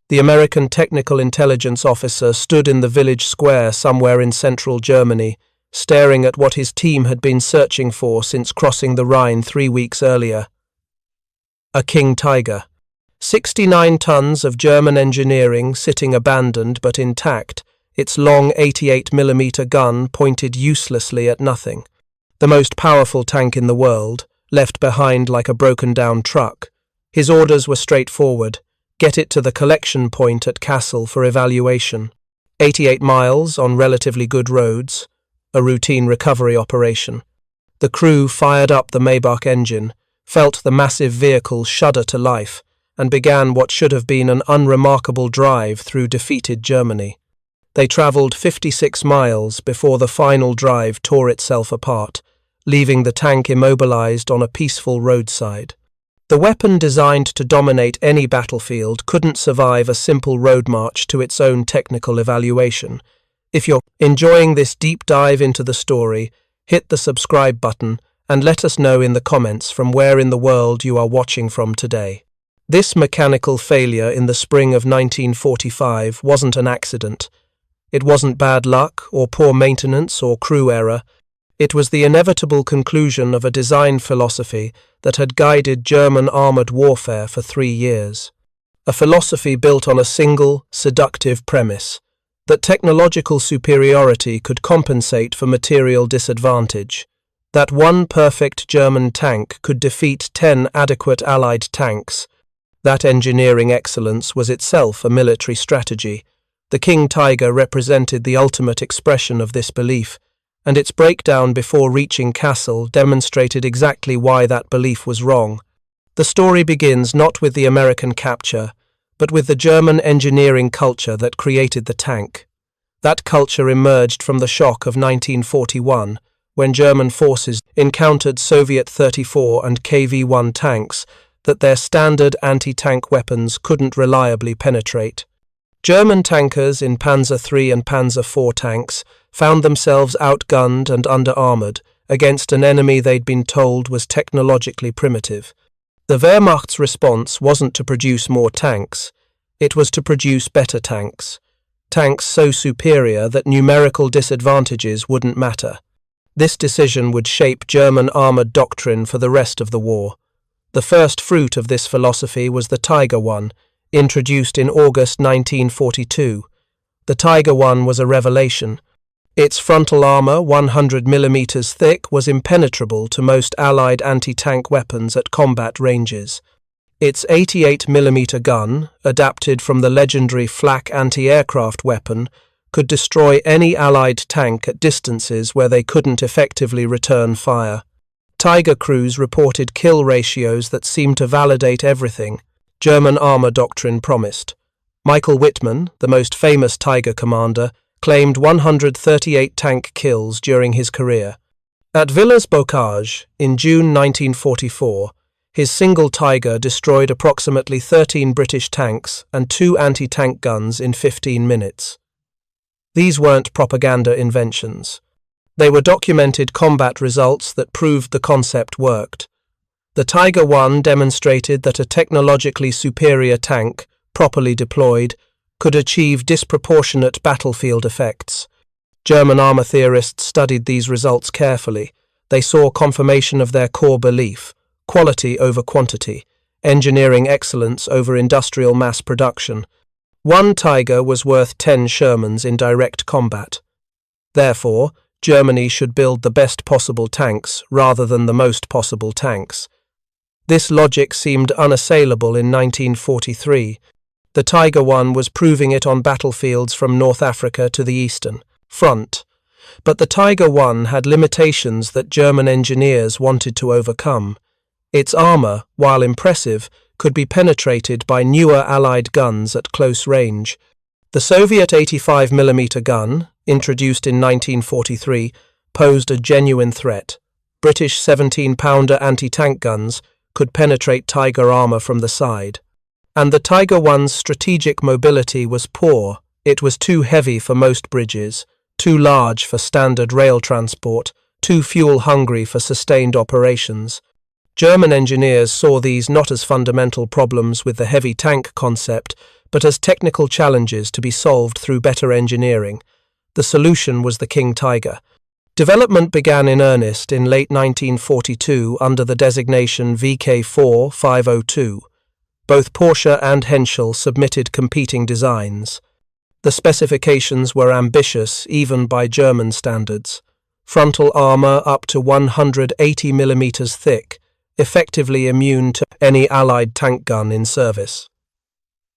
The American technical intelligence officer stood in the village square somewhere in central Germany, staring at what his team had been searching for since crossing the Rhine 3 weeks earlier. A King Tiger. 69 tons of German engineering sitting abandoned but intact, its long 88mm gun pointed uselessly at nothing. The most powerful tank in the world, left behind like a broken-down truck. His orders were straightforward: get it to the collection point at Kassel for evaluation. 88 miles on relatively good roads, a routine recovery operation. The crew fired up the Maybach engine, felt the massive vehicle shudder to life, and began what should have been an unremarkable drive through defeated Germany. They travelled 56 miles before the final drive tore itself apart, leaving the tank immobilized on a peaceful roadside. The weapon designed to dominate any battlefield couldn't survive a simple road march to its own technical evaluation. If you're enjoying this deep dive into the story, hit the subscribe button and let us know in the comments from where in the world you are watching from today. This mechanical failure in the spring of 1945 wasn't an accident. It wasn't bad luck or poor maintenance or crew error. It was the inevitable conclusion of a design philosophy that had guided German armoured warfare for 3 years. A philosophy built on a single, seductive premise: that technological superiority could compensate for material disadvantage, that one perfect German tank could defeat 10 adequate Allied tanks. That engineering excellence was itself a military strategy. The King Tiger represented the ultimate expression of this belief, and its breakdown before reaching Kassel demonstrated exactly why that belief was wrong. The story begins not with the American capture, but with the German engineering culture that created the tank. That culture emerged from the shock of 1941, when German forces encountered Soviet 34 and KV-1 tanks that their standard anti-tank weapons couldn't reliably penetrate. German tankers in Panzer III and Panzer IV tanks found themselves outgunned and under-armoured against an enemy they'd been told was technologically primitive. The Wehrmacht's response wasn't to produce more tanks, it was to produce better tanks. Tanks so superior that numerical disadvantages wouldn't matter. This decision would shape German armoured doctrine for the rest of the war. The first fruit of this philosophy was the Tiger I, introduced in August 1942. The Tiger I was a revelation. Its frontal armour, 100mm thick, was impenetrable to most Allied anti-tank weapons at combat ranges. Its 88mm gun, adapted from the legendary flak anti-aircraft weapon, could destroy any Allied tank at distances where they couldn't effectively return fire. Tiger crews reported kill ratios that seemed to validate everything German armour doctrine promised. Michael Wittmann, the most famous Tiger commander, claimed 138 tank kills during his career. At Villers-Bocage, in June 1944, his single Tiger destroyed approximately 13 British tanks and 2 anti-tank guns in 15 minutes. These weren't propaganda inventions. They were documented combat results that proved the concept worked. The Tiger I demonstrated that a technologically superior tank, properly deployed, could achieve disproportionate battlefield effects. German armour theorists studied these results carefully. They saw confirmation of their core belief: quality over quantity, engineering excellence over industrial mass production. One Tiger was worth 10 Shermans in direct combat. Therefore, Germany should build the best possible tanks rather than the most possible tanks. This logic seemed unassailable in 1943. The Tiger I was proving it on battlefields from North Africa to the Eastern Front. But the Tiger I had limitations that German engineers wanted to overcome. Its armour, while impressive, could be penetrated by newer Allied guns at close range. The Soviet 85mm gun, introduced in 1943, posed a genuine threat. British 17-pounder anti-tank guns could penetrate Tiger armour from the side. And the Tiger I's strategic mobility was poor. It was too heavy for most bridges, too large for standard rail transport, too fuel-hungry for sustained operations. German engineers saw these not as fundamental problems with the heavy tank concept, but as technical challenges to be solved through better engineering. The solution was the King Tiger. Development began in earnest in late 1942 under the designation VK4-502. Both Porsche and Henschel submitted competing designs. The specifications were ambitious even by German standards. Frontal armor up to 180 mm thick, effectively immune to any Allied tank gun in service.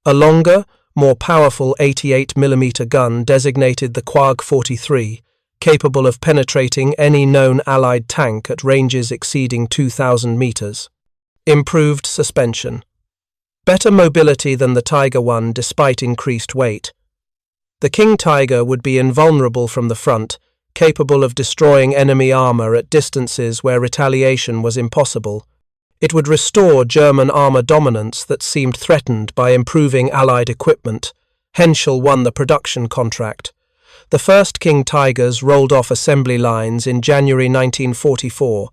A longer, more powerful 88 mm gun designated the Quag 43, capable of penetrating any known Allied tank at ranges exceeding 2,000 meters. Improved suspension. Better mobility than the Tiger I despite increased weight. The King Tiger would be invulnerable from the front, capable of destroying enemy armor at distances where retaliation was impossible. It would restore German armor dominance that seemed threatened by improving Allied equipment. Henschel won the production contract. The first King Tigers rolled off assembly lines in January 1944.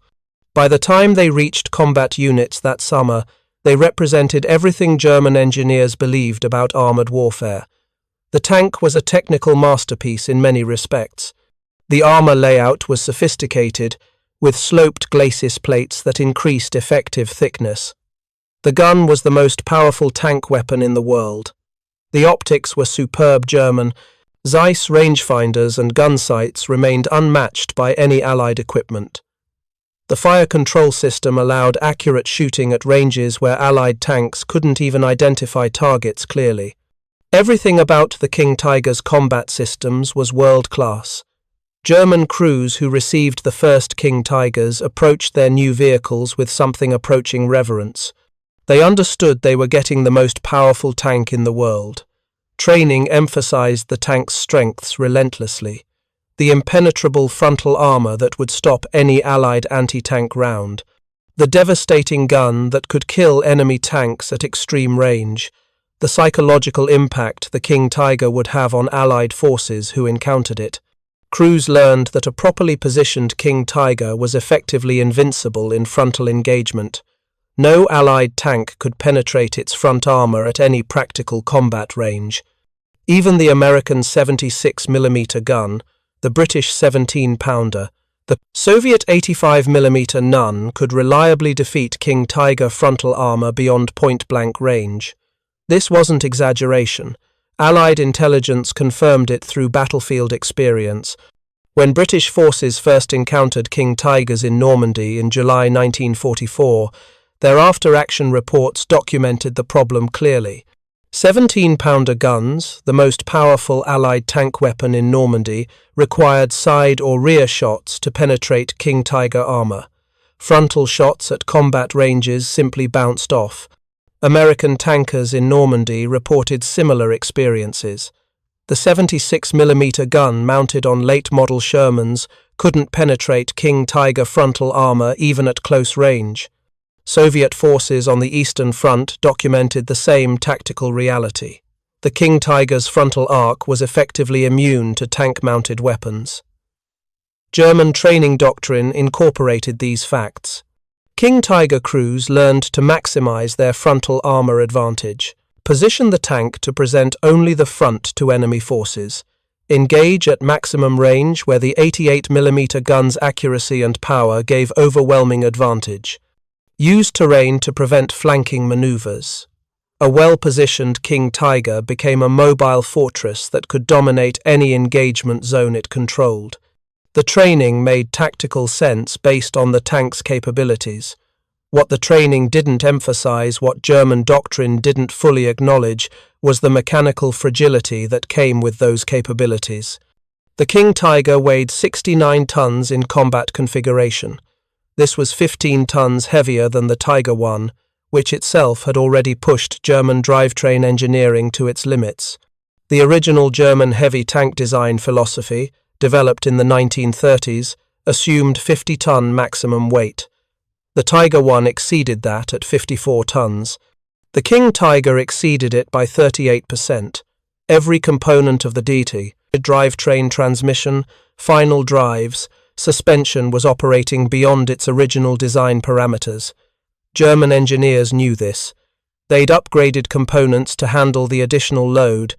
By the time they reached combat units that summer, they represented everything German engineers believed about armored warfare. The tank was a technical masterpiece in many respects. The armor layout was sophisticated, with sloped glacis plates that increased effective thickness. The gun was the most powerful tank weapon in the world. The optics were superb German. Zeiss rangefinders and gun sights remained unmatched by any Allied equipment. The fire control system allowed accurate shooting at ranges where Allied tanks couldn't even identify targets clearly. Everything about the King Tiger's combat systems was world-class. German crews who received the first King Tigers approached their new vehicles with something approaching reverence. They understood they were getting the most powerful tank in the world. Training emphasized the tank's strengths relentlessly. The impenetrable frontal armor that would stop any Allied anti-tank round. The devastating gun that could kill enemy tanks at extreme range. The psychological impact the King Tiger would have on Allied forces who encountered it. Crews learned that a properly positioned King Tiger was effectively invincible in frontal engagement. No Allied tank could penetrate its front armor at any practical combat range. Even the American 76 mm gun, the British 17-pounder, the Soviet 85 mm Nun could reliably defeat King Tiger frontal armor beyond point-blank range. This wasn't exaggeration. Allied intelligence confirmed it through battlefield experience. When British forces first encountered King Tigers in Normandy in July 1944, their after-action reports documented the problem clearly. 17-pounder guns, the most powerful Allied tank weapon in Normandy, required side or rear shots to penetrate King Tiger armor. Frontal shots at combat ranges simply bounced off. American tankers in Normandy reported similar experiences. The 76 mm gun mounted on late-model Shermans couldn't penetrate King Tiger frontal armor even at close range. Soviet forces on the Eastern Front documented the same tactical reality. The King Tiger's frontal arc was effectively immune to tank-mounted weapons. German training doctrine incorporated these facts. King Tiger crews learned to maximize their frontal armor advantage. Position the tank to present only the front to enemy forces. Engage at maximum range where the 88 mm gun's accuracy and power gave overwhelming advantage. Use terrain to prevent flanking maneuvers. A well-positioned King Tiger became a mobile fortress that could dominate any engagement zone it controlled. The training made tactical sense based on the tank's capabilities. What the training didn't emphasize, what German doctrine didn't fully acknowledge, was the mechanical fragility that came with those capabilities. The King Tiger weighed 69 tons in combat configuration. This was 15 tons heavier than the Tiger I, which itself had already pushed German drivetrain engineering to its limits. The original German heavy tank design philosophy, developed in the 1930s, assumed 50-ton maximum weight. The Tiger I exceeded that at 54 tons. The King Tiger exceeded it by 38%. Every component of the DT, drivetrain transmission, final drives, suspension was operating beyond its original design parameters. German engineers knew this. They'd upgraded components to handle the additional load,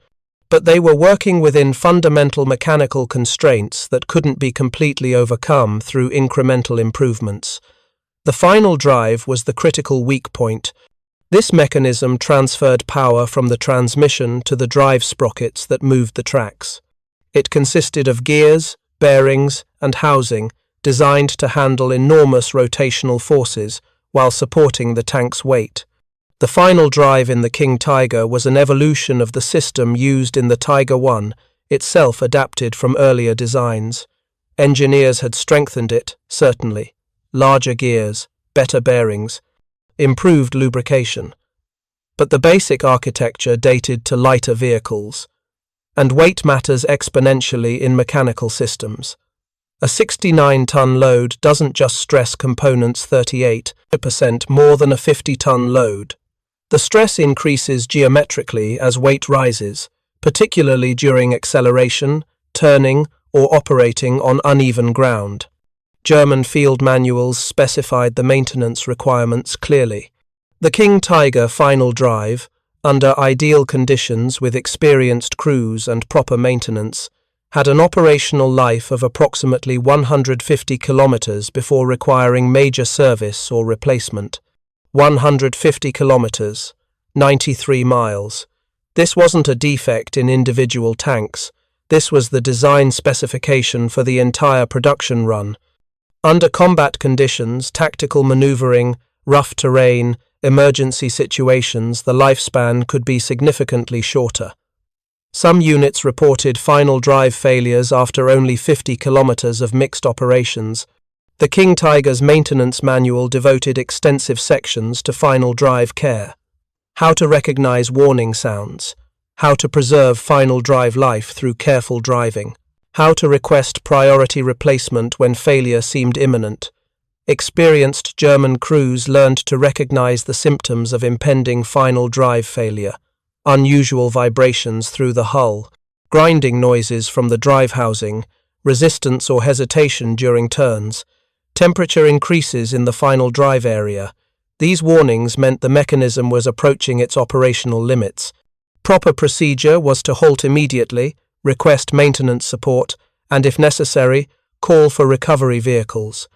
but they were working within fundamental mechanical constraints that couldn't be completely overcome through incremental improvements. The final drive was the critical weak point. This mechanism transferred power from the transmission to the drive sprockets that moved the tracks. It consisted of gears, bearings, and housing designed to handle enormous rotational forces while supporting the tank's weight. The final drive in the King Tiger was an evolution of the system used in the Tiger I, itself adapted from earlier designs. Engineers had strengthened it, certainly. Larger gears, better bearings, improved lubrication. But the basic architecture dated to lighter vehicles, and weight matters exponentially in mechanical systems. A 69-ton load doesn't just stress components 38% more than a 50-ton load. The stress increases geometrically as weight rises, particularly during acceleration, turning, or operating on uneven ground. German field manuals specified the maintenance requirements clearly. The King Tiger final drive, under ideal conditions with experienced crews and proper maintenance, had an operational life of approximately 150 kilometers before requiring major service or replacement. 150 kilometers, 93 miles. This wasn't a defect in individual tanks. This was the design specification for the entire production run. Under combat conditions, tactical maneuvering, rough terrain, emergency situations, the lifespan could be significantly shorter. Some units reported final drive failures after only 50 kilometers of mixed operations. The King Tiger's maintenance manual devoted extensive sections to final drive care. How to recognize warning sounds. How to preserve final drive life through careful driving. How to request priority replacement when failure seemed imminent. Experienced German crews learned to recognize the symptoms of impending final drive failure. Unusual vibrations through the hull, grinding noises from the drive housing, resistance or hesitation during turns, temperature increases in the final drive area. These warnings meant the mechanism was approaching its operational limits. Proper procedure was to halt immediately, request maintenance support, and if necessary, call for recovery vehicles.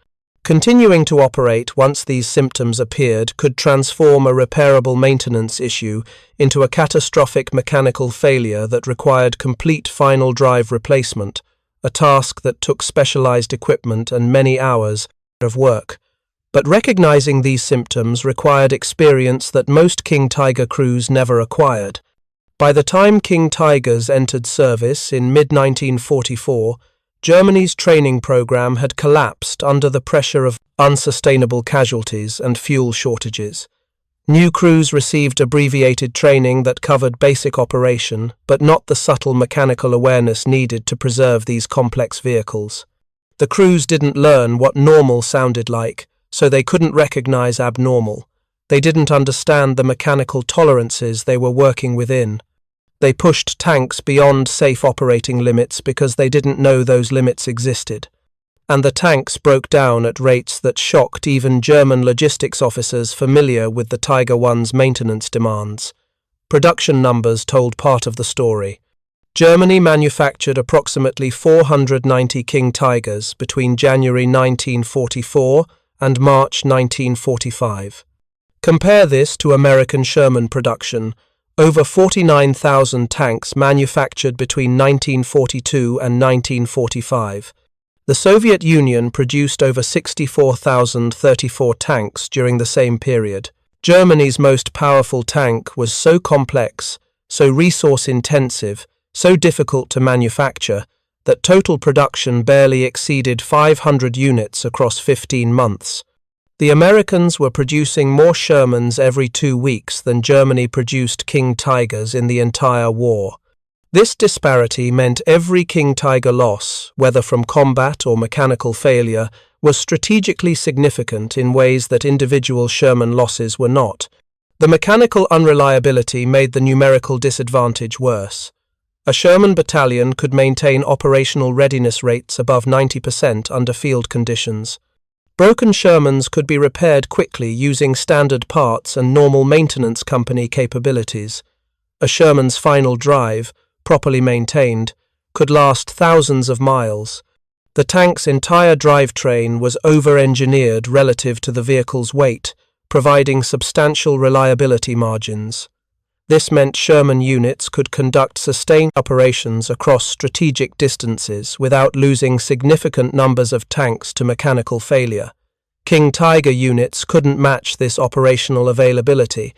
Continuing to operate once these symptoms appeared could transform a repairable maintenance issue into a catastrophic mechanical failure that required complete final drive replacement, a task that took specialized equipment and many hours of work. But recognizing these symptoms required experience that most King Tiger crews never acquired. By the time King Tigers entered service in mid-1944, Germany's training program had collapsed under the pressure of unsustainable casualties and fuel shortages. New crews received abbreviated training that covered basic operation, but not the subtle mechanical awareness needed to preserve these complex vehicles. The crews didn't learn what normal sounded like, so they couldn't recognize abnormal. They didn't understand the mechanical tolerances they were working within. They pushed tanks beyond safe operating limits because they didn't know those limits existed. And the tanks broke down at rates that shocked even German logistics officers familiar with the Tiger I's maintenance demands. Production numbers told part of the story. Germany manufactured approximately 490 King Tigers between January 1944 and March 1945. Compare this to American Sherman production, over 49,000 tanks manufactured between 1942 and 1945. The Soviet Union produced over 64,034 tanks during the same period. Germany's most powerful tank was so complex, so resource-intensive, so difficult to manufacture, that total production barely exceeded 500 units across 15 months. The Americans were producing more Shermans every 2 weeks than Germany produced King Tigers in the entire war. This disparity meant every King Tiger loss, whether from combat or mechanical failure, was strategically significant in ways that individual Sherman losses were not. The mechanical unreliability made the numerical disadvantage worse. A Sherman battalion could maintain operational readiness rates above 90% under field conditions. Broken Shermans could be repaired quickly using standard parts and normal maintenance company capabilities. A Sherman's final drive, properly maintained, could last thousands of miles. The tank's entire drivetrain was over-engineered relative to the vehicle's weight, providing substantial reliability margins. This meant Sherman units could conduct sustained operations across strategic distances without losing significant numbers of tanks to mechanical failure. King Tiger units couldn't match this operational availability.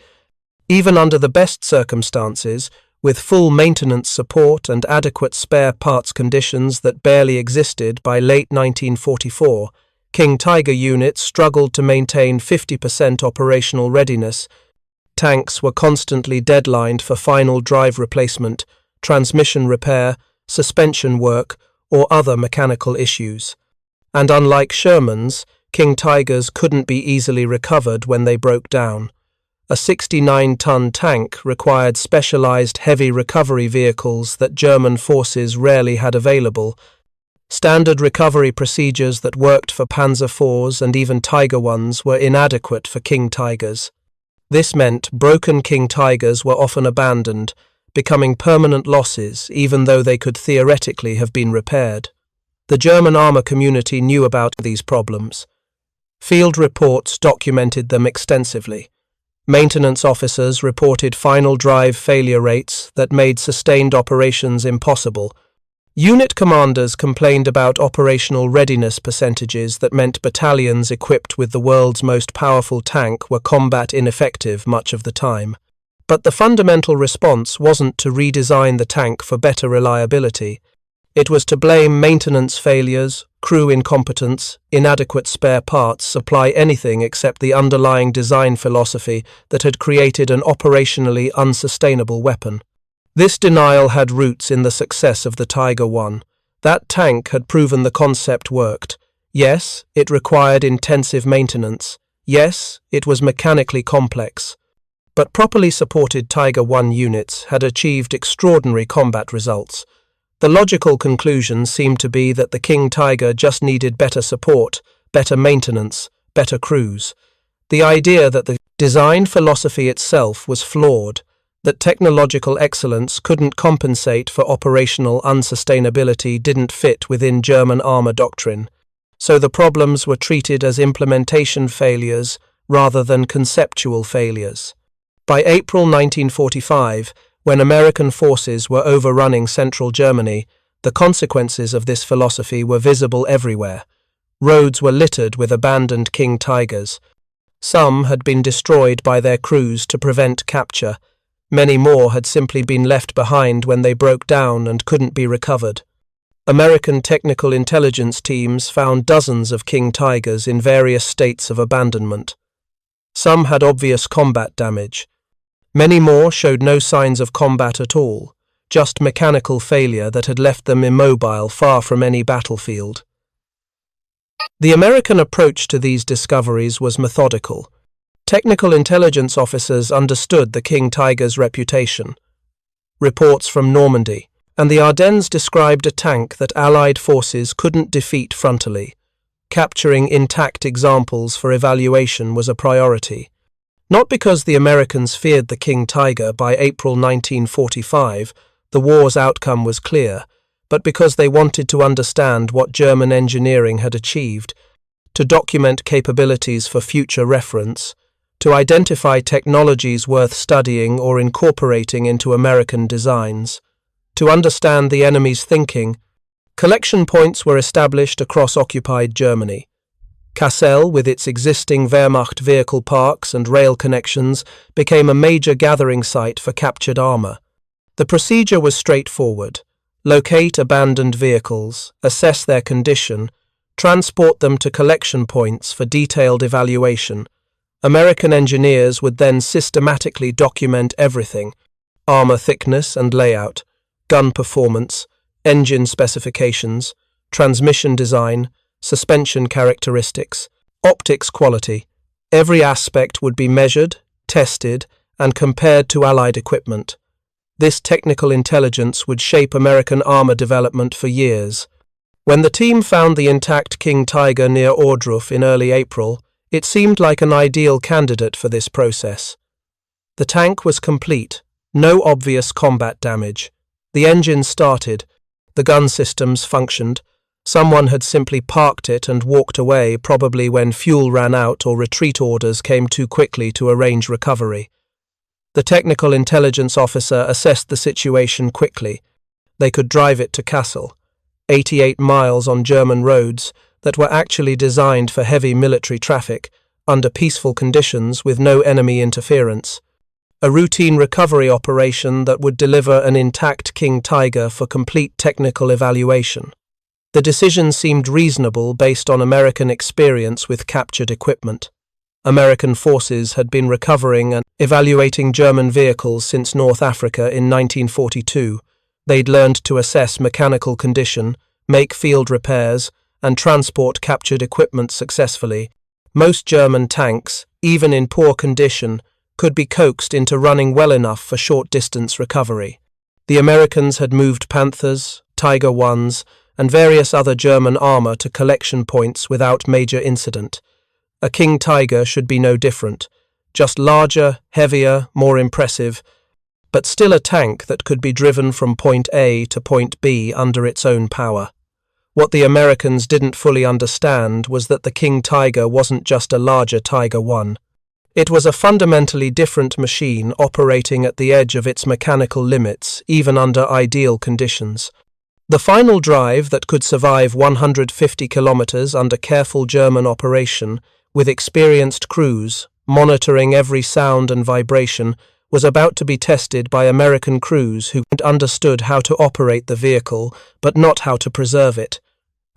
Even under the best circumstances, with full maintenance support and adequate spare parts conditions that barely existed by late 1944, King Tiger units struggled to maintain 50% operational readiness. Tanks were constantly deadlined for final drive replacement, transmission repair, suspension work, or other mechanical issues. And unlike Shermans, King Tigers couldn't be easily recovered when they broke down. A 69-ton tank required specialized heavy recovery vehicles that German forces rarely had available. Standard recovery procedures that worked for Panzer IVs and even Tiger Is were inadequate for King Tigers. This meant broken King Tigers were often abandoned, becoming permanent losses even though they could theoretically have been repaired. The German armor community knew about these problems. Field reports documented them extensively. Maintenance officers reported final drive failure rates that made sustained operations impossible. Unit commanders complained about operational readiness percentages that meant battalions equipped with the world's most powerful tank were combat ineffective much of the time. But the fundamental response wasn't to redesign the tank for better reliability. It was to blame maintenance failures, crew incompetence, inadequate spare parts, supply anything except the underlying design philosophy that had created an operationally unsustainable weapon. This denial had roots in the success of the Tiger I. That tank had proven the concept worked. Yes, it required intensive maintenance. Yes, it was mechanically complex. But properly supported Tiger I units had achieved extraordinary combat results. The logical conclusion seemed to be that the King Tiger just needed better support, better maintenance, better crews. The idea that the design philosophy itself was flawed, that technological excellence couldn't compensate for operational unsustainability didn't fit within German armor doctrine. So the problems were treated as implementation failures rather than conceptual failures. By April 1945, when American forces were overrunning central Germany, the consequences of this philosophy were visible everywhere. Roads were littered with abandoned King Tigers. Some had been destroyed by their crews to prevent capture. Many more had simply been left behind when they broke down and couldn't be recovered. American technical intelligence teams found dozens of King Tigers in various states of abandonment. Some had obvious combat damage. Many more showed no signs of combat at all, just mechanical failure that had left them immobile far from any battlefield. The American approach to these discoveries was methodical. Technical intelligence officers understood the King Tiger's reputation. Reports from Normandy and the Ardennes described a tank that Allied forces couldn't defeat frontally. Capturing intact examples for evaluation was a priority. Not because the Americans feared the King Tiger by April 1945, the war's outcome was clear, but because they wanted to understand what German engineering had achieved, to document capabilities for future reference, to identify technologies worth studying or incorporating into American designs, to understand the enemy's thinking. Collection points were established across occupied Germany. Kassel, with its existing Wehrmacht vehicle parks and rail connections, became a major gathering site for captured armor. The procedure was straightforward. Locate abandoned vehicles, assess their condition, transport them to collection points for detailed evaluation. American engineers would then systematically document everything: armor thickness and layout, gun performance, engine specifications, transmission design, suspension characteristics, optics quality. Every aspect would be measured, tested, and compared to Allied equipment. This technical intelligence would shape American armor development for years. When the team found the intact King Tiger near Ohrdruf in early April, it seemed like an ideal candidate for this process. The tank was complete, no obvious combat damage. The engine started, the gun systems functioned. Someone had simply parked it and walked away, probably when fuel ran out or retreat orders came too quickly to arrange recovery. The technical intelligence officer assessed the situation quickly. They could drive it to Kassel, 88 miles on German roads that were actually designed for heavy military traffic, under peaceful conditions with no enemy interference. A routine recovery operation that would deliver an intact King Tiger for complete technical evaluation. The decision seemed reasonable based on American experience with captured equipment. American forces had been recovering and evaluating German vehicles since North Africa in 1942. They'd learned to assess mechanical condition, make field repairs, and transport captured equipment successfully. Most German tanks, even in poor condition, could be coaxed into running well enough for short-distance recovery. The Americans had moved Panthers, Tiger Is, and various other German armor to collection points without major incident. A King Tiger should be no different, just larger, heavier, more impressive, but still a tank that could be driven from point A to point B under its own power. What the Americans didn't fully understand was that the King Tiger wasn't just a larger Tiger I. It was a fundamentally different machine operating at the edge of its mechanical limits, even under ideal conditions. The final drive that could survive 150 kilometers under careful German operation, with experienced crews, monitoring every sound and vibration, was about to be tested by American crews who understood how to operate the vehicle, but not how to preserve it.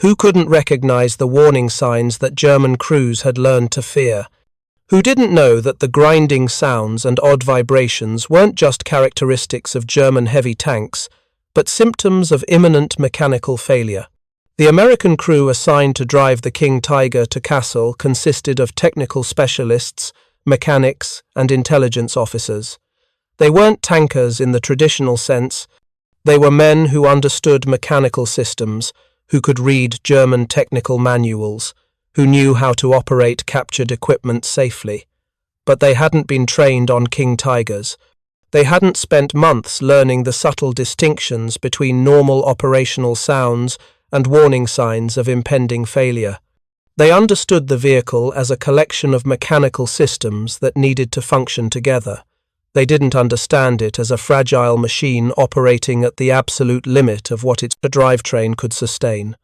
Who couldn't recognize the warning signs that German crews had learned to fear? Who didn't know that the grinding sounds and odd vibrations weren't just characteristics of German heavy tanks, but symptoms of imminent mechanical failure? The American crew assigned to drive the King Tiger to Kassel consisted of technical specialists, mechanics, and intelligence officers. They weren't tankers in the traditional sense. They were men who understood mechanical systems, who could read German technical manuals, who knew how to operate captured equipment safely. But they hadn't been trained on King Tigers. They hadn't spent months learning the subtle distinctions between normal operational sounds and warning signs of impending failure. They understood the vehicle as a collection of mechanical systems that needed to function together. They didn't understand it as a fragile machine operating at the absolute limit of what its drivetrain could sustain.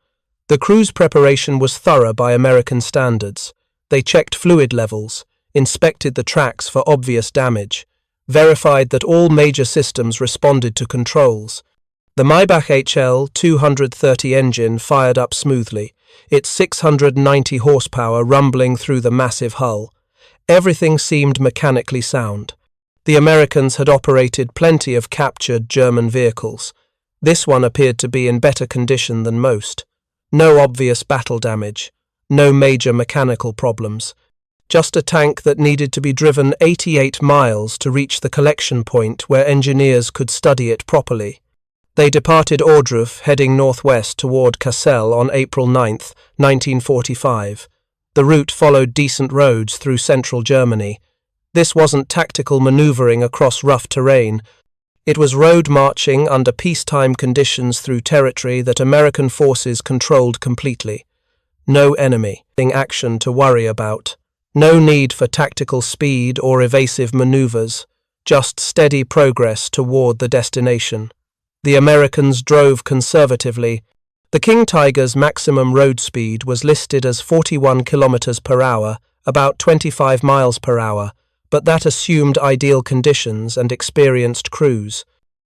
The crew's preparation was thorough by American standards. They checked fluid levels, inspected the tracks for obvious damage, verified that all major systems responded to controls. The Maybach HL 230 engine fired up smoothly, its 690 horsepower rumbling through the massive hull. Everything seemed mechanically sound. The Americans had operated plenty of captured German vehicles. This one appeared to be in better condition than most. No obvious battle damage, no major mechanical problems. Just a tank that needed to be driven 88 miles to reach the collection point where engineers could study it properly. They departed Ohrdruf, heading northwest toward Kassel on April 9, 1945. The route followed decent roads through central Germany. This wasn't tactical maneuvering across rough terrain. It was road marching under peacetime conditions through territory that American forces controlled completely. No enemy action to worry about. No need for tactical speed or evasive maneuvers. Just steady progress toward the destination. The Americans drove conservatively. The King Tiger's maximum road speed was listed as 41 kilometers per hour, about 25 miles per hour, but that assumed ideal conditions and experienced crews.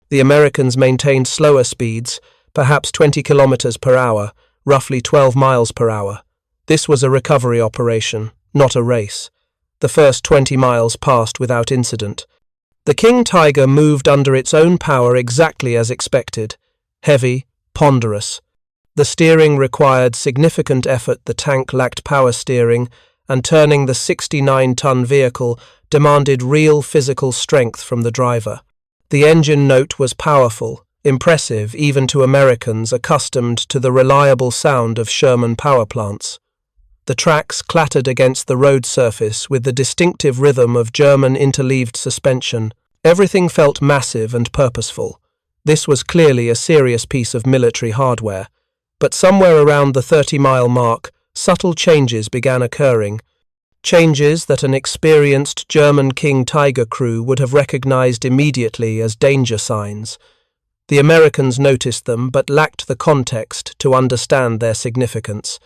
The Americans maintained slower speeds, perhaps 20 kilometers per hour, roughly 12 miles per hour. This was a recovery operation, not a race. The first 20 miles passed without incident. The King Tiger moved under its own power exactly as expected, heavy, ponderous. The steering required significant effort. The tank lacked power steering, and turning the 69-ton vehicle demanded real physical strength from the driver. The engine note was powerful, impressive even to Americans accustomed to the reliable sound of Sherman power plants. The tracks clattered against the road surface with the distinctive rhythm of German interleaved suspension. Everything felt massive and purposeful. This was clearly a serious piece of military hardware. But somewhere around the 30-mile mark, subtle changes began occurring. Changes that an experienced German King Tiger crew would have recognized immediately as danger signs. The Americans noticed them but lacked the context to understand their significance.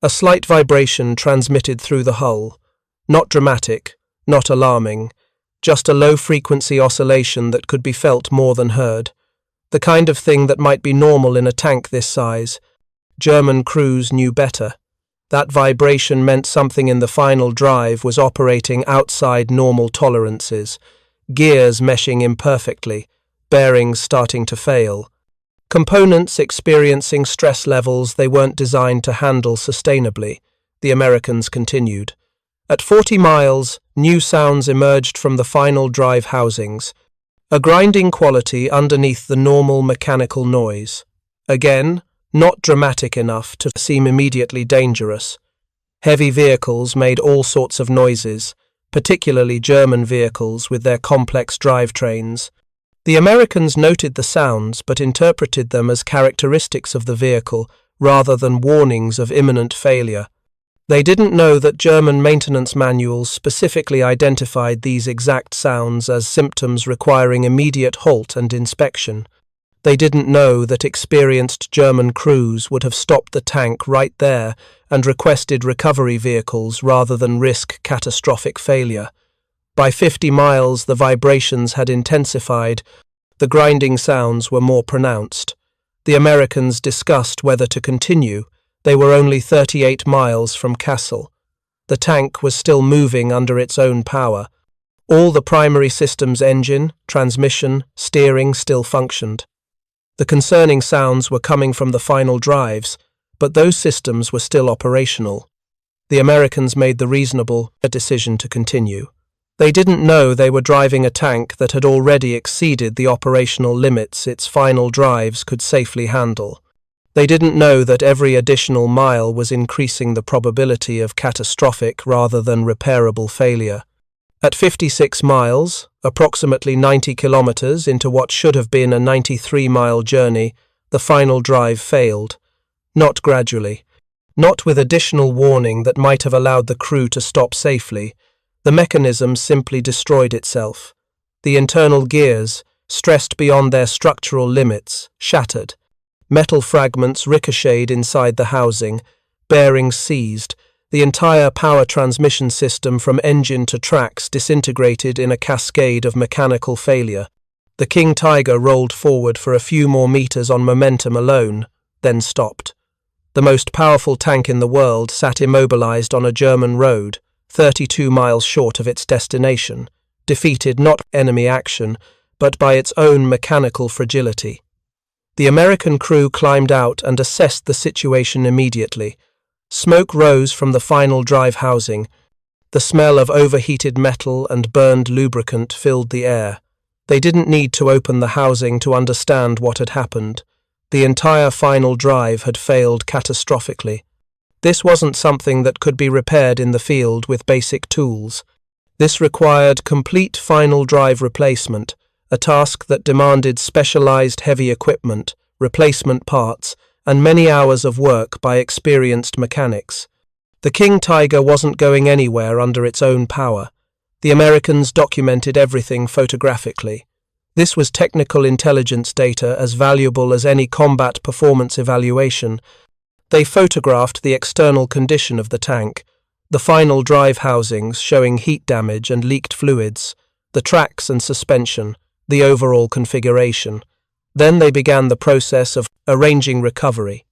A slight vibration transmitted through the hull. Not dramatic, not alarming, just a low-frequency oscillation that could be felt more than heard. The kind of thing that might be normal in a tank this size. German crews knew better. That vibration meant something in the final drive was operating outside normal tolerances, gears meshing imperfectly, bearings starting to fail, components experiencing stress levels they weren't designed to handle sustainably, the Americans continued. At 40 miles, new sounds emerged from the final drive housings, a grinding quality underneath the normal mechanical noise. Again, not dramatic enough to seem immediately dangerous. Heavy vehicles made all sorts of noises, particularly German vehicles with their complex drivetrains. The Americans noted the sounds but interpreted them as characteristics of the vehicle rather than warnings of imminent failure. They didn't know that German maintenance manuals specifically identified these exact sounds as symptoms requiring immediate halt and inspection. They didn't know that experienced German crews would have stopped the tank right there and requested recovery vehicles rather than risk catastrophic failure. By 50 miles, the vibrations had intensified. The grinding sounds were more pronounced. The Americans discussed whether to continue. They were only 38 miles from Kassel. The tank was still moving under its own power. All the primary systems, engine, transmission, steering, still functioned. The concerning sounds were coming from the final drives, but those systems were still operational. The Americans made the reasonable decision to continue. They didn't know they were driving a tank that had already exceeded the operational limits its final drives could safely handle. They didn't know that every additional mile was increasing the probability of catastrophic rather than repairable failure. At 56 miles, approximately 90 kilometers into what should have been a 93-mile journey, the final drive failed. Not gradually. Not with additional warning that might have allowed the crew to stop safely. The mechanism simply destroyed itself. The internal gears, stressed beyond their structural limits, shattered. Metal fragments ricocheted inside the housing, bearings seized. The entire power transmission system from engine to tracks disintegrated in a cascade of mechanical failure. The King Tiger rolled forward for a few more meters on momentum alone, then stopped. The most powerful tank in the world sat immobilized on a German road, 32 miles short of its destination, defeated not by enemy action, but by its own mechanical fragility. The American crew climbed out and assessed the situation immediately. Smoke rose from the final drive housing. The smell of overheated metal and burned lubricant filled the air. They didn't need to open the housing to understand what had happened. The entire final drive had failed catastrophically. This wasn't something that could be repaired in the field with basic tools. This required complete final drive replacement, a task that demanded specialized heavy equipment, replacement parts, and many hours of work by experienced mechanics. The King Tiger wasn't going anywhere under its own power. The Americans documented everything photographically. This was technical intelligence data as valuable as any combat performance evaluation. They photographed the external condition of the tank, the final drive housings showing heat damage and leaked fluids, the tracks and suspension, the overall configuration. Then they began the process of arranging recovery.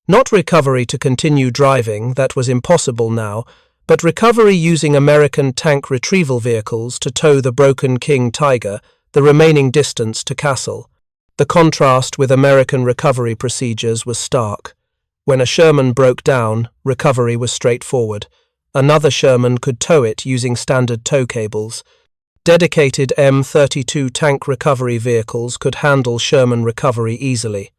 Not recovery to continue driving, that was impossible now, but recovery using American tank retrieval vehicles to tow the broken King Tiger the remaining distance to Kassel. The contrast with American recovery procedures was stark. When a Sherman broke down, recovery was straightforward. Another Sherman could tow it using standard tow cables. Dedicated M32 tank recovery vehicles could handle Sherman recovery easily.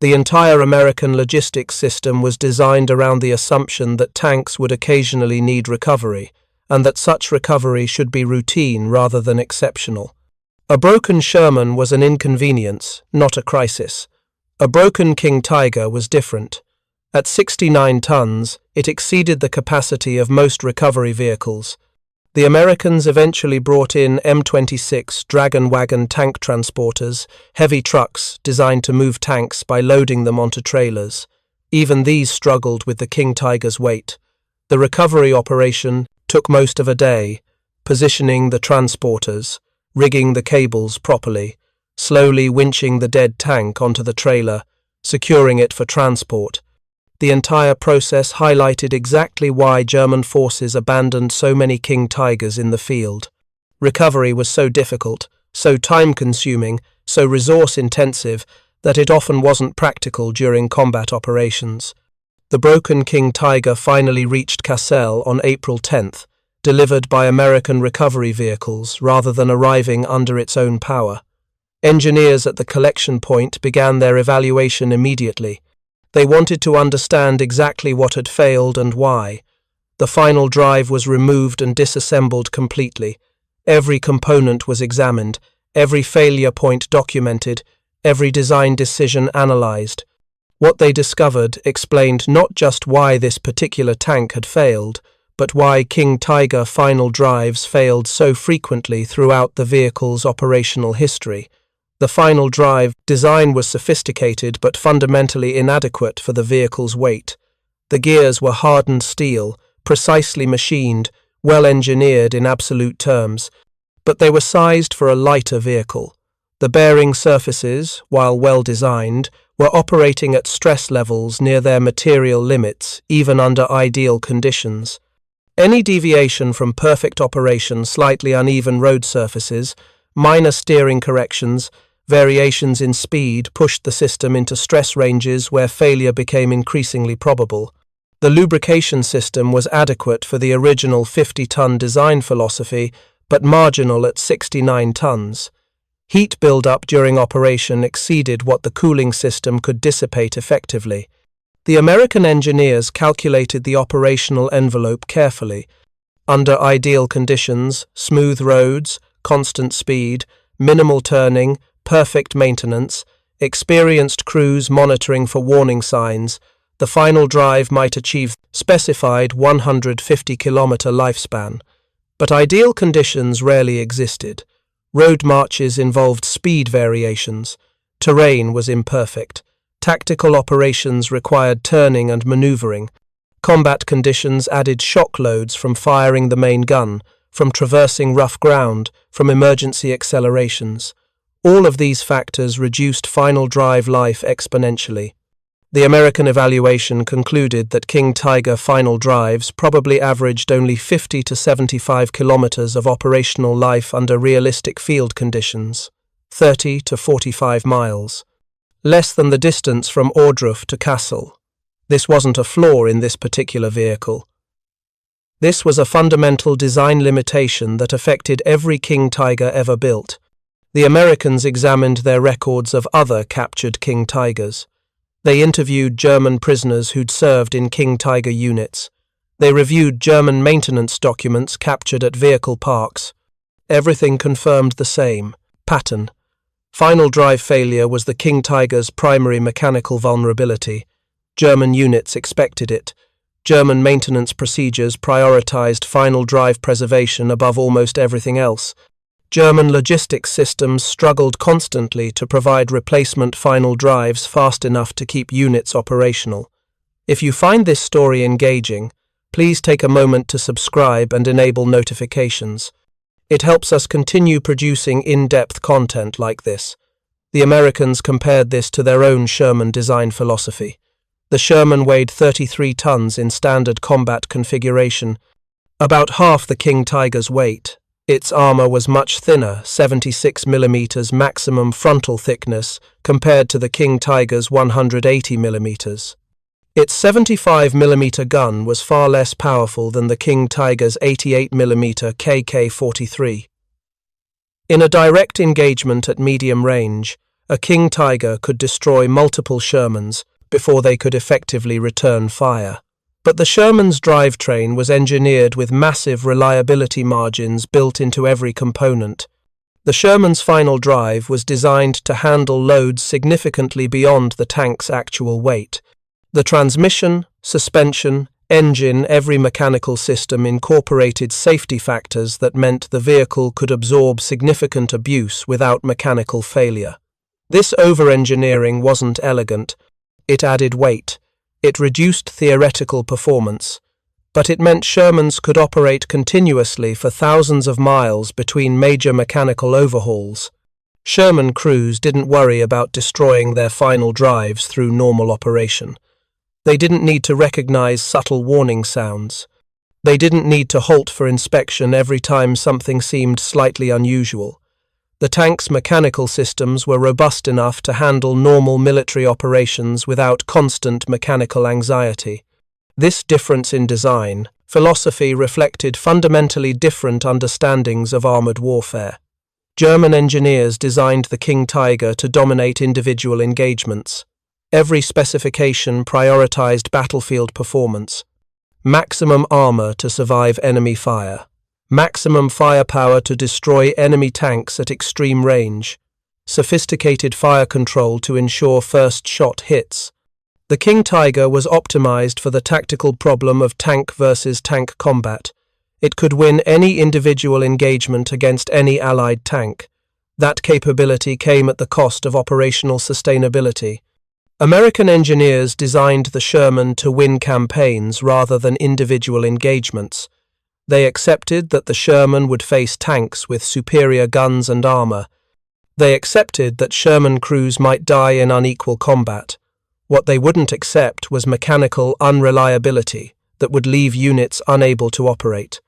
The entire American logistics system was designed around the assumption that tanks would occasionally need recovery, and that such recovery should be routine rather than exceptional. A broken Sherman was an inconvenience, not a crisis. A broken King Tiger was different. At 69 tons, it exceeded the capacity of most recovery vehicles. The Americans eventually brought in M26 Dragon Wagon tank transporters, heavy trucks designed to move tanks by loading them onto trailers. Even these struggled with the King Tiger's weight. The recovery operation took most of a day, positioning the transporters, rigging the cables properly, slowly winching the dead tank onto the trailer, securing it for transport. The entire process highlighted exactly why German forces abandoned so many King Tigers in the field. Recovery was so difficult, so time-consuming, so resource-intensive that it often wasn't practical during combat operations. The broken King Tiger finally reached Cassel on April 10th, delivered by American recovery vehicles rather than arriving under its own power. Engineers at the collection point began their evaluation immediately. They wanted to understand exactly what had failed and why. The final drive was removed and disassembled completely. Every component was examined, every failure point documented, every design decision analyzed. What they discovered explained not just why this particular tank had failed, but why King Tiger final drives failed so frequently throughout the vehicle's operational history. The final drive design was sophisticated but fundamentally inadequate for the vehicle's weight. The gears were hardened steel, precisely machined, well engineered in absolute terms, but they were sized for a lighter vehicle. The bearing surfaces, while well designed, were operating at stress levels near their material limits, even under ideal conditions. Any deviation from perfect operation, slightly uneven road surfaces, minor steering corrections, variations in speed pushed the system into stress ranges where failure became increasingly probable. The lubrication system was adequate for the original 50-ton design philosophy, but marginal at 69 tons. Heat buildup during operation exceeded what the cooling system could dissipate effectively. The American engineers calculated the operational envelope carefully. Under ideal conditions, smooth roads, constant speed, minimal turning, perfect maintenance, experienced crews monitoring for warning signs, the final drive might achieve specified 150-kilometer lifespan. But ideal conditions rarely existed. Road marches involved speed variations. Terrain was imperfect. Tactical operations required turning and maneuvering. Combat conditions added shock loads from firing the main gun, from traversing rough ground, from emergency accelerations. All of these factors reduced final drive life exponentially. The American evaluation concluded that King Tiger final drives probably averaged only 50 to 75 kilometers of operational life under realistic field conditions, 30 to 45 miles. Less than the distance from Ohrdruf to Kassel. This wasn't a flaw in this particular vehicle. This was a fundamental design limitation that affected every King Tiger ever built. The Americans examined their records of other captured King Tigers. They interviewed German prisoners who'd served in King Tiger units. They reviewed German maintenance documents captured at vehicle parks. Everything confirmed the same pattern. Final drive failure was the King Tiger's primary mechanical vulnerability. German units expected it. German maintenance procedures prioritized final drive preservation above almost everything else. German logistics systems struggled constantly to provide replacement final drives fast enough to keep units operational. If you find this story engaging, please take a moment to subscribe and enable notifications. It helps us continue producing in-depth content like this. The Americans compared this to their own Sherman design philosophy. The Sherman weighed 33 tons in standard combat configuration, about half the King Tiger's weight. Its armor was much thinner, 76 mm maximum frontal thickness, compared to the King Tiger's 180 mm. Its 75 mm gun was far less powerful than the King Tiger's 88 mm KK-43. In a direct engagement at medium range, a King Tiger could destroy multiple Shermans before they could effectively return fire. But the Sherman's drivetrain was engineered with massive reliability margins built into every component. The Sherman's final drive was designed to handle loads significantly beyond the tank's actual weight. The transmission, suspension, engine, every mechanical system incorporated safety factors that meant the vehicle could absorb significant abuse without mechanical failure. This over-engineering wasn't elegant. It added weight. It reduced theoretical performance. But it meant Shermans could operate continuously for thousands of miles between major mechanical overhauls. Sherman crews didn't worry about destroying their final drives through normal operation. They didn't need to recognize subtle warning sounds. They didn't need to halt for inspection every time something seemed slightly unusual. The tank's mechanical systems were robust enough to handle normal military operations without constant mechanical anxiety. This difference in design, philosophy reflected fundamentally different understandings of armored warfare. German engineers designed the King Tiger to dominate individual engagements. Every specification prioritized battlefield performance. Maximum armor to survive enemy fire. Maximum firepower to destroy enemy tanks at extreme range. Sophisticated fire control to ensure first shot hits. The King Tiger was optimized for the tactical problem of tank versus tank combat. It could win any individual engagement against any Allied tank. That capability came at the cost of operational sustainability. American engineers designed the Sherman to win campaigns rather than individual engagements. They accepted that the Sherman would face tanks with superior guns and armor. They accepted that Sherman crews might die in unequal combat. What they wouldn't accept was mechanical unreliability that would leave units unable to operate.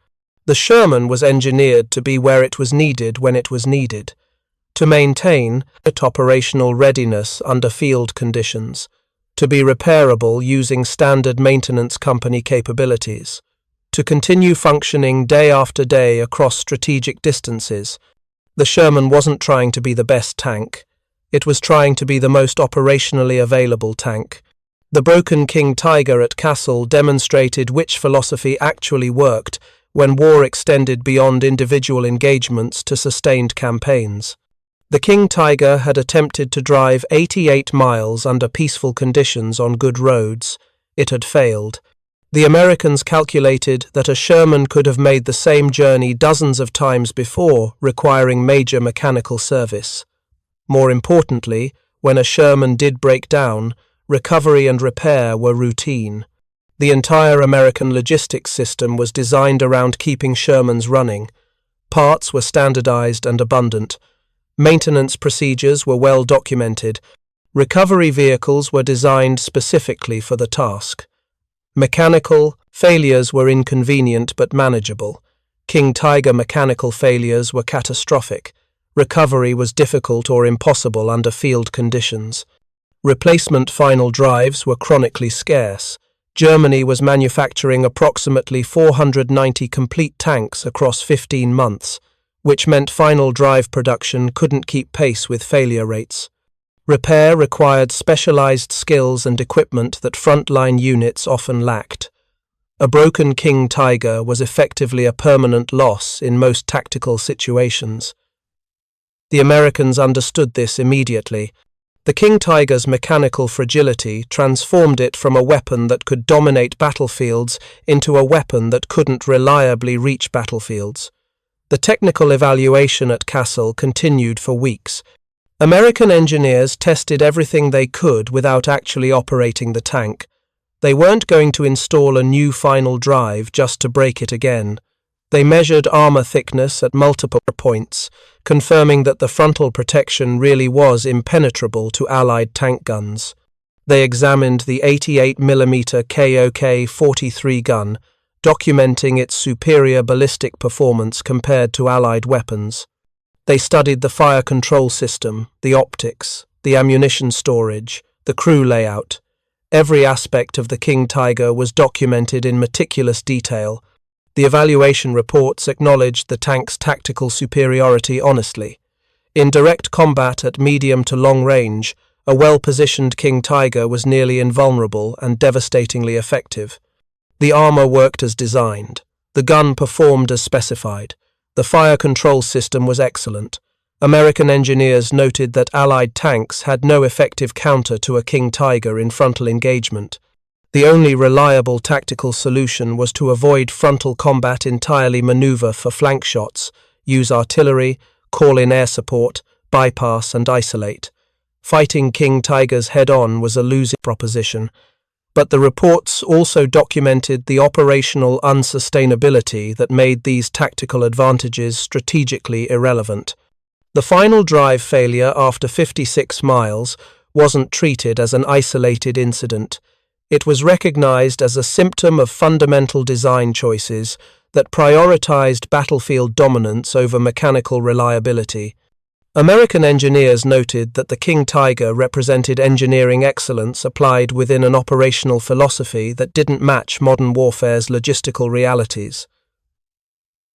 The Sherman was engineered to be where it was needed when it was needed, to maintain operational readiness under field conditions, to be repairable using standard maintenance company capabilities, to continue functioning day after day across strategic distances. The Sherman wasn't trying to be the best tank. It was trying to be the most operationally available tank. The broken King Tiger at Kassel demonstrated which philosophy actually worked when war extended beyond individual engagements to sustained campaigns. The King Tiger had attempted to drive 88 miles under peaceful conditions on good roads. It had failed. The Americans calculated that a Sherman could have made the same journey dozens of times before, requiring major mechanical service. More importantly, when a Sherman did break down, recovery and repair were routine. The entire American logistics system was designed around keeping Shermans running. Parts were standardized and abundant. Maintenance procedures were well documented. Recovery vehicles were designed specifically for the task. Mechanical failures were inconvenient but manageable. King Tiger mechanical failures were catastrophic. Recovery was difficult or impossible under field conditions. Replacement final drives were chronically scarce. Germany was manufacturing approximately 490 complete tanks across 15 months, which meant final drive production couldn't keep pace with failure rates. Repair required specialized skills and equipment that frontline units often lacked. A broken King Tiger was effectively a permanent loss in most tactical situations. The Americans understood this immediately. The King Tiger's mechanical fragility transformed it from a weapon that could dominate battlefields into a weapon that couldn't reliably reach battlefields. The technical evaluation at Kassel continued for weeks. American engineers tested everything they could without actually operating the tank. They weren't going to install a new final drive just to break it again. They measured armor thickness at multiple points, confirming that the frontal protection really was impenetrable to Allied tank guns. They examined the 88mm KOK-43 gun, documenting its superior ballistic performance compared to Allied weapons. They studied the fire control system, the optics, the ammunition storage, the crew layout. Every aspect of the King Tiger was documented in meticulous detail. The evaluation reports acknowledged the tank's tactical superiority honestly. In direct combat at medium to long range, a well-positioned King Tiger was nearly invulnerable and devastatingly effective. The armor worked as designed. The gun performed as specified. The fire control system was excellent. American engineers noted that Allied tanks had no effective counter to a King Tiger in frontal engagement. The only reliable tactical solution was to avoid frontal combat entirely, maneuver for flank shots, use artillery, call in air support, bypass and isolate. Fighting King Tigers head-on was a losing proposition, but the reports also documented the operational unsustainability that made these tactical advantages strategically irrelevant. The final drive failure after 56 miles wasn't treated as an isolated incident. It was recognized as a symptom of fundamental design choices that prioritized battlefield dominance over mechanical reliability. American engineers noted that the King Tiger represented engineering excellence applied within an operational philosophy that didn't match modern warfare's logistical realities.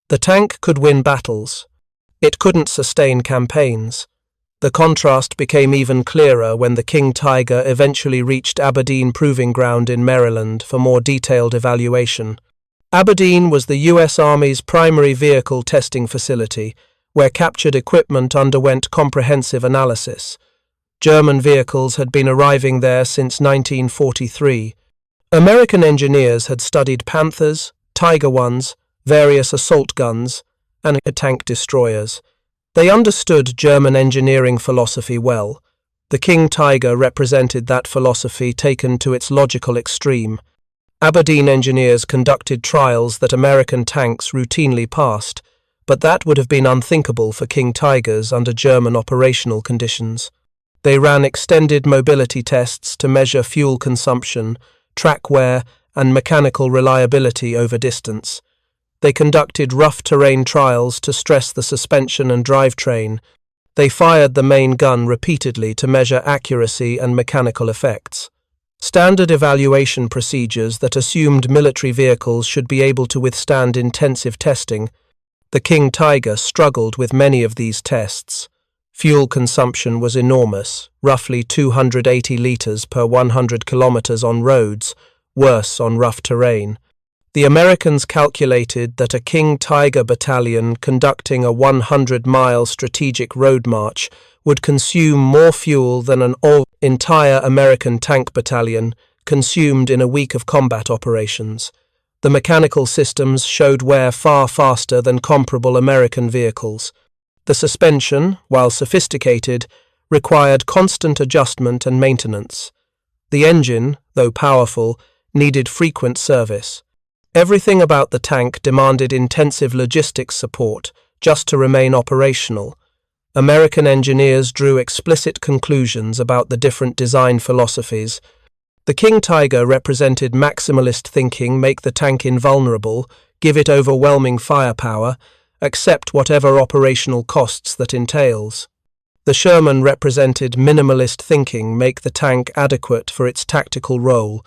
The tank could win battles. It couldn't sustain campaigns. The contrast became even clearer when the King Tiger eventually reached Aberdeen Proving Ground in Maryland for more detailed evaluation. Aberdeen was the U.S. Army's primary vehicle testing facility, where captured equipment underwent comprehensive analysis. German vehicles had been arriving there since 1943. American engineers had studied Panthers, Tiger I's, various assault guns, and tank destroyers. They understood German engineering philosophy well. The King Tiger represented that philosophy taken to its logical extreme. Aberdeen engineers conducted trials that American tanks routinely passed, but that would have been unthinkable for King Tigers under German operational conditions. They ran extended mobility tests to measure fuel consumption, track wear, and mechanical reliability over distance. They conducted rough terrain trials to stress the suspension and drivetrain. They fired the main gun repeatedly to measure accuracy and mechanical effects. Standard evaluation procedures that assumed military vehicles should be able to withstand intensive testing. The King Tiger struggled with many of these tests. Fuel consumption was enormous, roughly 280 litres per 100 kilometres on roads, worse on rough terrain. The Americans calculated that a King Tiger battalion conducting a 100-mile strategic road march would consume more fuel than an entire American tank battalion consumed in a week of combat operations. The mechanical systems showed wear far faster than comparable American vehicles. The suspension, while sophisticated, required constant adjustment and maintenance. The engine, though powerful, needed frequent service. Everything about the tank demanded intensive logistics support just to remain operational. American engineers drew explicit conclusions about the different design philosophies. The King Tiger represented maximalist thinking: make the tank invulnerable, give it overwhelming firepower, accept whatever operational costs that entails. The Sherman represented minimalist thinking: make the tank adequate for its tactical role,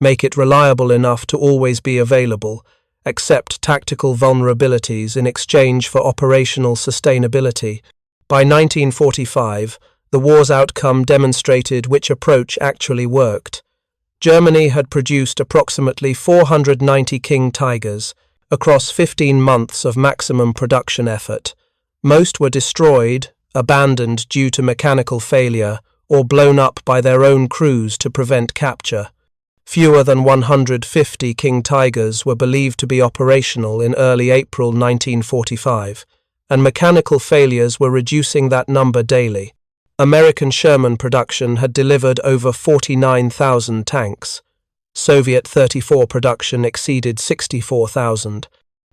make it reliable enough to always be available, accept tactical vulnerabilities in exchange for operational sustainability. By 1945, the war's outcome demonstrated which approach actually worked. Germany had produced approximately 490 King Tigers across 15 months of maximum production effort. Most were destroyed, abandoned due to mechanical failure, or blown up by their own crews to prevent capture. Fewer than 150 King Tigers were believed to be operational in early April 1945, and mechanical failures were reducing that number daily. American Sherman production had delivered over 49,000 tanks. Soviet 34 production exceeded 64,000.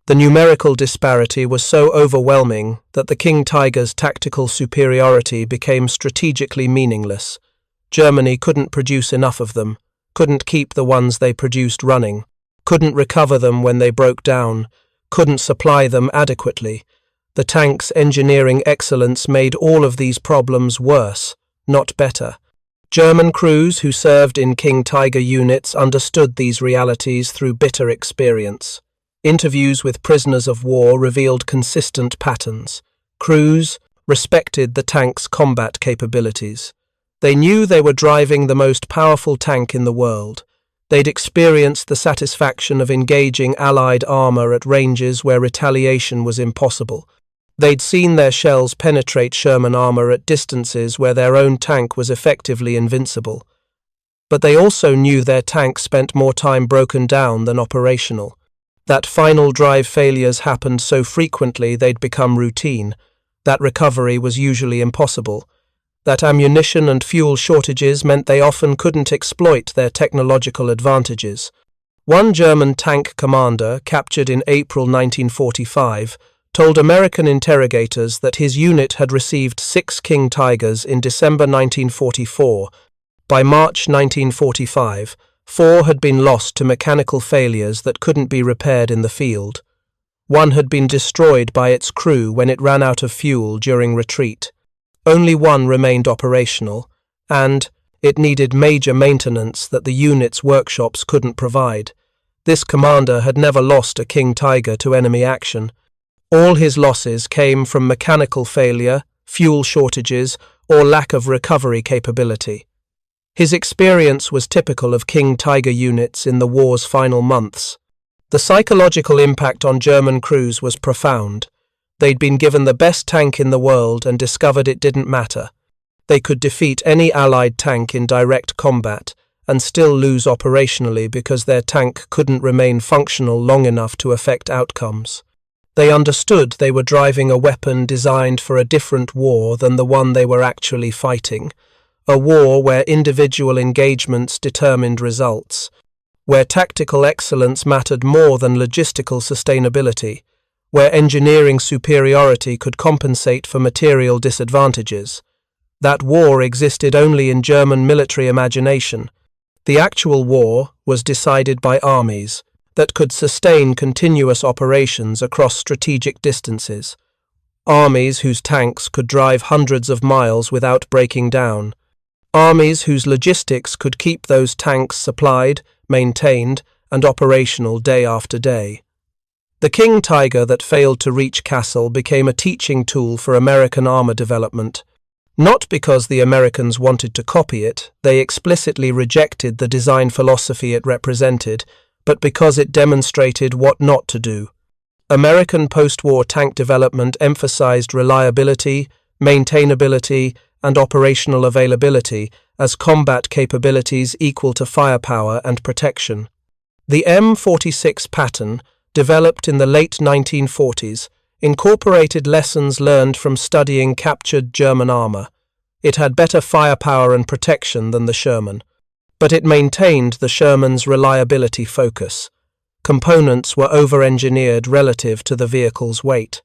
The numerical disparity was so overwhelming that the King Tiger's tactical superiority became strategically meaningless. Germany couldn't produce enough of them, couldn't keep the ones they produced running, couldn't recover them when they broke down, couldn't supply them adequately. The tank's engineering excellence made all of these problems worse, not better. German crews who served in King Tiger units understood these realities through bitter experience. Interviews with prisoners of war revealed consistent patterns. Crews respected the tank's combat capabilities. They knew they were driving the most powerful tank in the world. They'd experienced the satisfaction of engaging Allied armor at ranges where retaliation was impossible. They'd seen their shells penetrate Sherman armor at distances where their own tank was effectively invincible. But they also knew their tank spent more time broken down than operational. That final drive failures happened so frequently they'd become routine. That recovery was usually impossible. That ammunition and fuel shortages meant they often couldn't exploit their technological advantages. One German tank commander, captured in April 1945, told American interrogators that his unit had received 6 King Tigers in December 1944. By March 1945, 4 had been lost to mechanical failures that couldn't be repaired in the field. One had been destroyed by its crew when it ran out of fuel during retreat. Only one remained operational, and it needed major maintenance that the unit's workshops couldn't provide. This commander had never lost a King Tiger to enemy action. All his losses came from mechanical failure, fuel shortages, or lack of recovery capability. His experience was typical of King Tiger units in the war's final months. The psychological impact on German crews was profound. They'd been given the best tank in the world and discovered it didn't matter. They could defeat any Allied tank in direct combat and still lose operationally because their tank couldn't remain functional long enough to affect outcomes. They understood they were driving a weapon designed for a different war than the one they were actually fighting. A war where individual engagements determined results, where tactical excellence mattered more than logistical sustainability, where engineering superiority could compensate for material disadvantages. That war existed only in German military imagination. The actual war was decided by armies that could sustain continuous operations across strategic distances. Armies whose tanks could drive hundreds of miles without breaking down. Armies whose logistics could keep those tanks supplied, maintained, and operational day after day. The King Tiger that failed to reach Kassel became a teaching tool for American armor development. Not because the Americans wanted to copy it, they explicitly rejected the design philosophy it represented, but because it demonstrated what not to do. American post-war tank development emphasized reliability, maintainability, and operational availability as combat capabilities equal to firepower and protection. The M46 pattern, developed in the late 1940s, incorporated lessons learned from studying captured German armor. It had better firepower and protection than the Sherman, but it maintained the Sherman's reliability focus. Components were over-engineered relative to the vehicle's weight.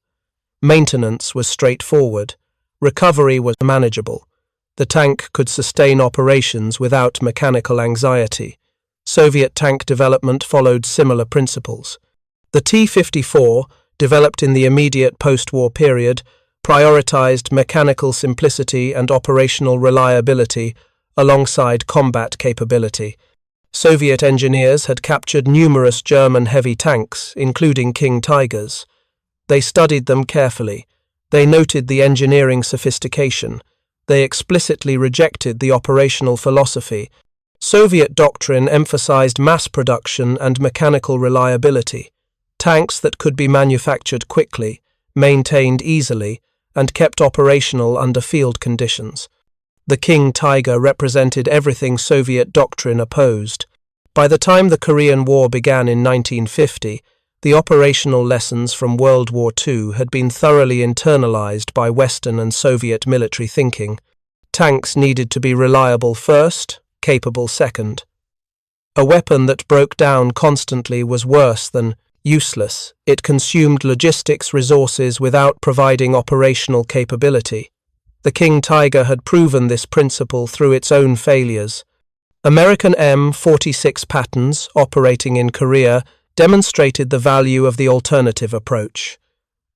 Maintenance was straightforward. Recovery was manageable. The tank could sustain operations without mechanical anxiety. Soviet tank development followed similar principles. The T-54, developed in the immediate post-war period, prioritized mechanical simplicity and operational reliability alongside combat capability. Soviet engineers had captured numerous German heavy tanks, including King Tigers. They studied them carefully. They noted the engineering sophistication. They explicitly rejected the operational philosophy. Soviet doctrine emphasized mass production and mechanical reliability. Tanks that could be manufactured quickly, maintained easily, and kept operational under field conditions. The King Tiger represented everything Soviet doctrine opposed. By the time the Korean War began in 1950, the operational lessons from World War II had been thoroughly internalized by Western and Soviet military thinking. Tanks needed to be reliable first, capable second. A weapon that broke down constantly was worse than useless. It consumed logistics resources without providing operational capability. The King Tiger had proven this principle through its own failures. American M46 patterns, operating in Korea, demonstrated the value of the alternative approach.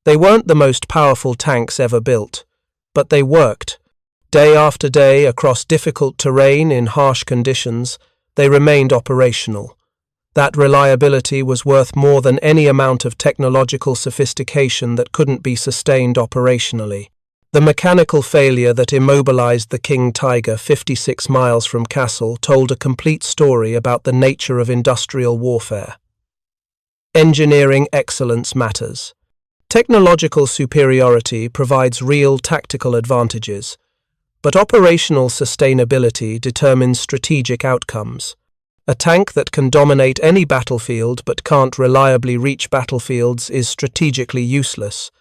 They weren't the most powerful tanks ever built, but they worked. Day after day, across difficult terrain in harsh conditions, they remained operational. That reliability was worth more than any amount of technological sophistication that couldn't be sustained operationally. The mechanical failure that immobilized the King Tiger 56 miles from Kassel told a complete story about the nature of industrial warfare. Engineering excellence matters. Technological superiority provides real tactical advantages, but operational sustainability determines strategic outcomes. A tank that can dominate any battlefield but can't reliably reach battlefields is strategically useless.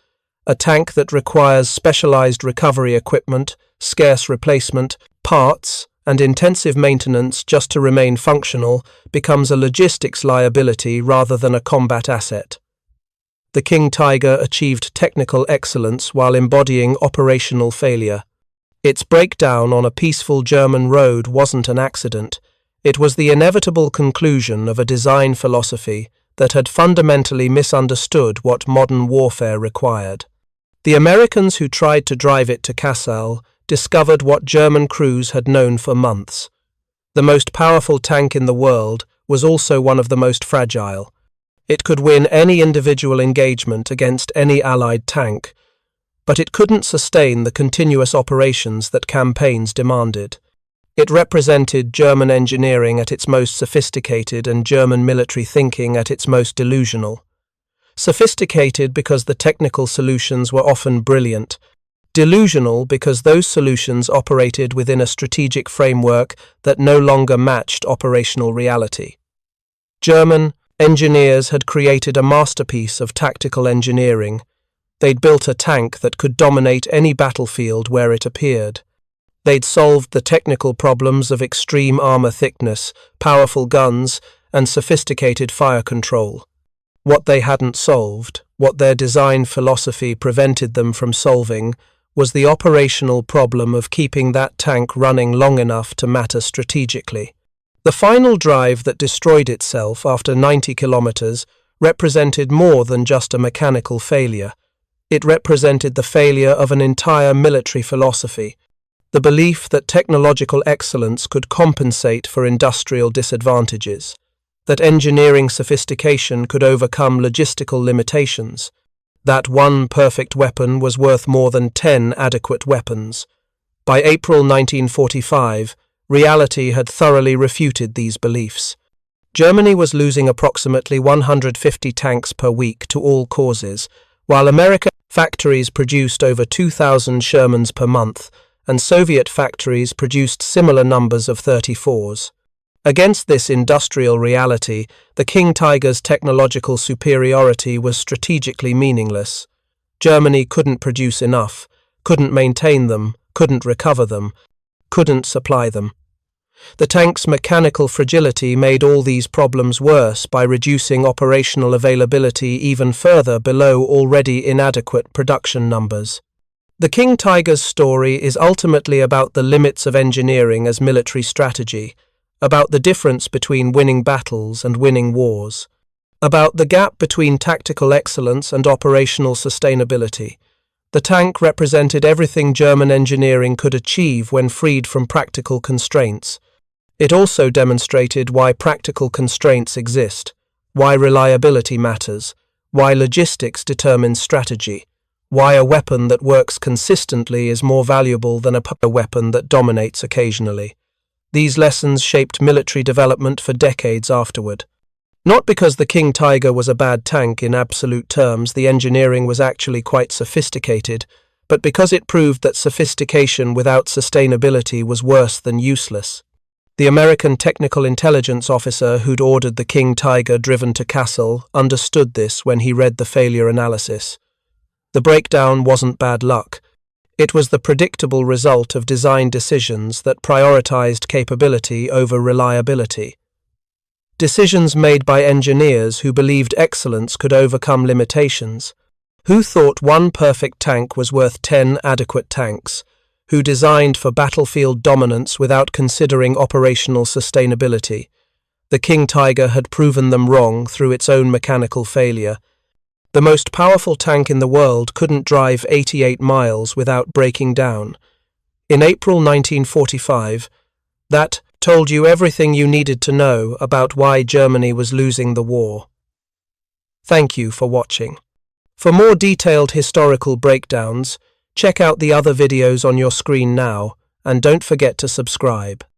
A tank that requires specialized recovery equipment, scarce replacement, parts, and intensive maintenance just to remain functional becomes a logistics liability rather than a combat asset. The King Tiger achieved technical excellence while embodying operational failure. Its breakdown on a peaceful German road wasn't an accident. It was the inevitable conclusion of a design philosophy that had fundamentally misunderstood what modern warfare required. The Americans who tried to drive it to Kassel discovered what German crews had known for months. The most powerful tank in the world was also one of the most fragile. It could win any individual engagement against any Allied tank, but it couldn't sustain the continuous operations that campaigns demanded. It represented German engineering at its most sophisticated and German military thinking at its most delusional. Sophisticated because the technical solutions were often brilliant. Delusional because those solutions operated within a strategic framework that no longer matched operational reality. German engineers had created a masterpiece of tactical engineering. They'd built a tank that could dominate any battlefield where it appeared. They'd solved the technical problems of extreme armor thickness, powerful guns, and sophisticated fire control. What they hadn't solved, what their design philosophy prevented them from solving, was the operational problem of keeping that tank running long enough to matter strategically. The final drive that destroyed itself after 90 kilometers represented more than just a mechanical failure. It represented the failure of an entire military philosophy. The belief that technological excellence could compensate for industrial disadvantages, that engineering sophistication could overcome logistical limitations, that one perfect weapon was worth more than 10 adequate weapons. By April 1945, reality had thoroughly refuted these beliefs. Germany was losing approximately 150 tanks per week to all causes, while American factories produced over 2,000 Shermans per month, and Soviet factories produced similar numbers of 34s. Against this industrial reality, the King Tiger's technological superiority was strategically meaningless. Germany couldn't produce enough, couldn't maintain them, couldn't recover them, couldn't supply them. The tank's mechanical fragility made all these problems worse by reducing operational availability even further below already inadequate production numbers. The King Tiger's story is ultimately about the limits of engineering as military strategy, about the difference between winning battles and winning wars, about the gap between tactical excellence and operational sustainability. The tank represented everything German engineering could achieve when freed from practical constraints. It also demonstrated why practical constraints exist, why reliability matters, why logistics determines strategy, why a weapon that works consistently is more valuable than a weapon that dominates occasionally. These lessons shaped military development for decades afterward. Not because the King Tiger was a bad tank in absolute terms, the engineering was actually quite sophisticated, but because it proved that sophistication without sustainability was worse than useless. The American technical intelligence officer who'd ordered the King Tiger driven to Kassel understood this when he read the failure analysis. The breakdown wasn't bad luck. It was the predictable result of design decisions that prioritized capability over reliability. Decisions made by engineers who believed excellence could overcome limitations, who thought one perfect tank was worth 10 adequate tanks, who designed for battlefield dominance without considering operational sustainability. The King Tiger had proven them wrong through its own mechanical failure. The most powerful tank in the world couldn't drive 88 miles without breaking down. In April 1945, that told you everything you needed to know about why Germany was losing the war. Thank you for watching. For more detailed historical breakdowns, check out the other videos on your screen now, and don't forget to subscribe.